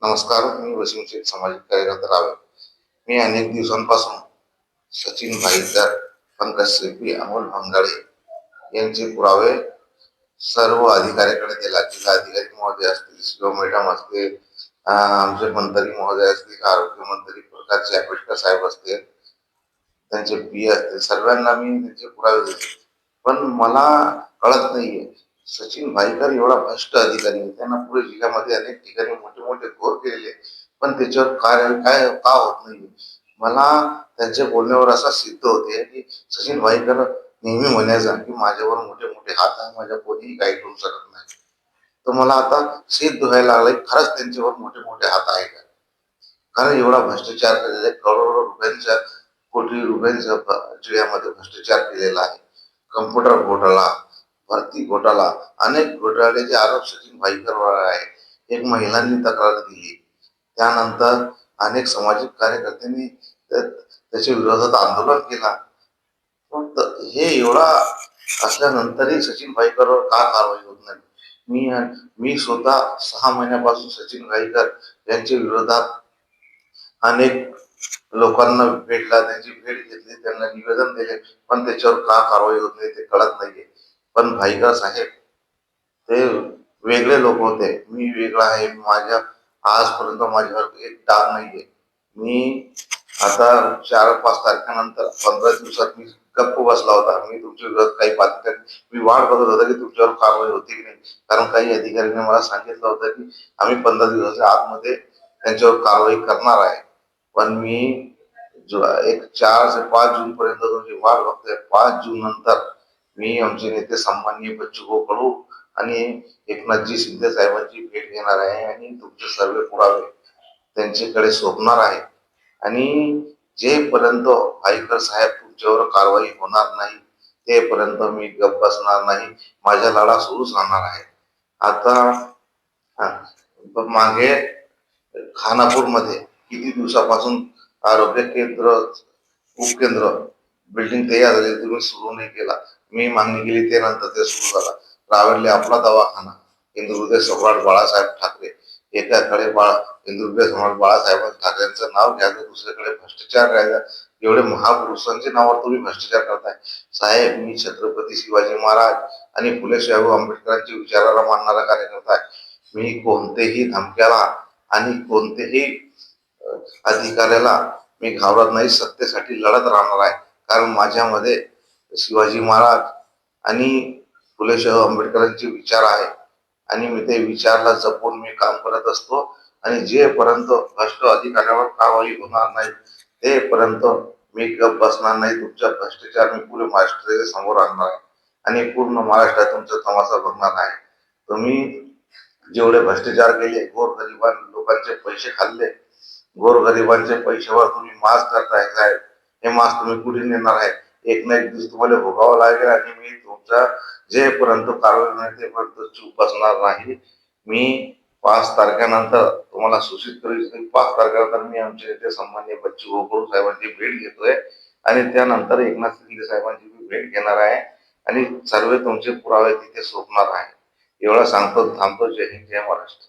नमस्कार. मी वसीम शेख, सामाजिक कार्यकर्ता रावे. मी अनेक दिवसांपासून सचिन भाईकर, पंकज सेठी, अमोल भंगाळे यांचे पुरावे सर्व अधिकाऱ्याकडे दिला. जिल्हाधिकारी महोदय असतील, शिव मॅडम असतील, आमचे मंत्री महोदय असतील, आरोग्य मंत्री प्रकाश जावडेकर साहेब असतील, त्यांचे पी असतील, सर्वांना मी त्यांचे पुरावे दिले. पण मला कळत नाहीये, सचिन भाईकर एवढा भ्रष्ट अधिकारी आहे, त्यांना पुणे जिल्ह्यामध्ये अनेक ठिकाणी मोठे मोठे घोर केलेले, पण त्याच्यावर कार्य काय का होत नाही. मला त्यांच्या बोलण्यावर असा सिद्ध होते की सचिन भाईकर नेहमी म्हणायचा की माझ्यावर मोठे मोठे हात आहे, माझ्या कोणीही काही करू शकत नाही. तर मला आता सिद्ध व्हायला लागलंय, खरंच त्यांच्यावर मोठे मोठे हात आहे का? कारण एवढा भ्रष्टाचार केलेला आहे, करोडो रुपयांच्या, कोटी रुपयांचा यामध्ये भ्रष्टाचार केलेला आहे. कम्प्युटर घोटाळा, भरती घोटाळा, अनेक घोटाळ्याचे आरोप सचिन भाईकरवर आहे. एक महिलांनी तक्रार दिली, त्यानंतर अनेक सामाजिक कार्यकर्त्यांनी त्याच्या विरोधात आंदोलन केला. पण हे एवढा असल्यानंतरही सचिन भाईकरवर का कारवाई होत नाही? मी मी स्वतः 6 महिन्यापासून सचिन भाईकर यांच्या विरोधात अनेक लोकांना भेटला, त्यांची भेट घेतली, त्यांना निवेदन दिले, पण त्याच्यावर का कारवाई होत नाही ते कळत नाहीये. पण भाईकर साहेब ते वेगळे लोक होते, मी वेगळा आहे. आजपर्यंत माझ्यावर एक डाग नाहीये. मी आता 4-5 तारखेनंतर 15 दिवसात मी गप्प बसला होता. मी तुमच्या विरोधात काही बातम्या, मी वाट बघत होता की तुमच्यावर कारवाई होती की नाही. कारण काही अधिकाऱ्यांनी मला सांगितलं होतं की आम्ही 15 दिवसाच्या आतमध्ये त्यांच्यावर कारवाई करणार आहे. पण मी एक 4 ते 5 जून पर्यंत तुमची वाट बघतोय. 5 जून नंतर मी आमचे नेते सन्माननीय बच्चू कडू आणि एकनाथजी शिंदे साहेबांची भेट घेणार आहे आणि तुमचे सर्व पुरावे त्यांच्याकडे सोपणार आहे. आणि जेपर्यंत भाईकर साहेब तुमच्यावर कारवाई होणार नाही, तेपर्यंत मी गप्प बसणार नाही. माझा लढा सुरूच राहणार आहे. आता मागे खानापूरमध्ये किती दिवसापासून आरोग्य केंद्र, उपकेंद्र बिल्डिंग तयार झाली, तुम्ही सुरू नाही केला. मी मागणी केली, त्यानंतर ते सुरू झाला. रावेरले आपला दवाखाना, इंदुहृदय सम्राट बाळासाहेब ठाकरे, एकाकडे इंदुहृदय सम्राट बाळासाहेब ठाकरेंचं नाव घ्यायचं, दुसरीकडे भ्रष्टाचार करायचा. एवढे महापुरुषांच्या नावावर तुम्ही भ्रष्टाचार करताय. साहेब, मी छत्रपती शिवाजी महाराज आणि फुले शाहू आंबेडकरांच्या विचाराला मानणारा कार्यकर्ता आहे. मी कोणतेही धमक्याला आणि कोणतेही अधिकाऱ्याला मी घाबरत नाही. सत्तेसाठी लढत राहणार आहे. कारण माझ्यामध्ये शिवाजी महाराज आणि फुले शाहू आंबेडकरांचे विचार आहे आणि मी ते विचारला जपून मी काम करत असतो. आणि जेपर्यंत भ्रष्ट अधिकाऱ्यावर कारवाई होणार नाही, तेपर्यंत मी गप बसणार नाही. तुमच्या भ्रष्टाचार मी पुरे महाराष्ट्राच्या समोर आणणार आहे आणि पूर्ण महाराष्ट्रात तुमचा तमाशा बघणार आहे. तुम्ही जेवढे भ्रष्टाचार केले, गोरगरिबां लोकांचे पैसे खाल्ले, गोरगरिबांच्या पैशावर तुम्ही मास करताय साहेब. हे मास तुम्ही कुठे नेणार आहे? एक ना एक दिवस तुम्हाला भोगावं लागेल आणि मी तुमचा जेपर्यंत कारवाई नाही तेपर्यंत चूप बसणार नाही. मी 5 तारखेनंतर तुम्हाला सूचित करू. 5 तारखेनंतर मी आमचे नेते सन्माननीय बच्चू कडू साहेबांची भेट घेतोय आणि त्यानंतर एकनाथ शिंदे साहेबांची भेट घेणार आहे आणि सर्व तुमचे पुरावे तिथे सोपणार आहे. एवढं सांगतो, थांबतो. जय हिंद, जय महाराष्ट्र.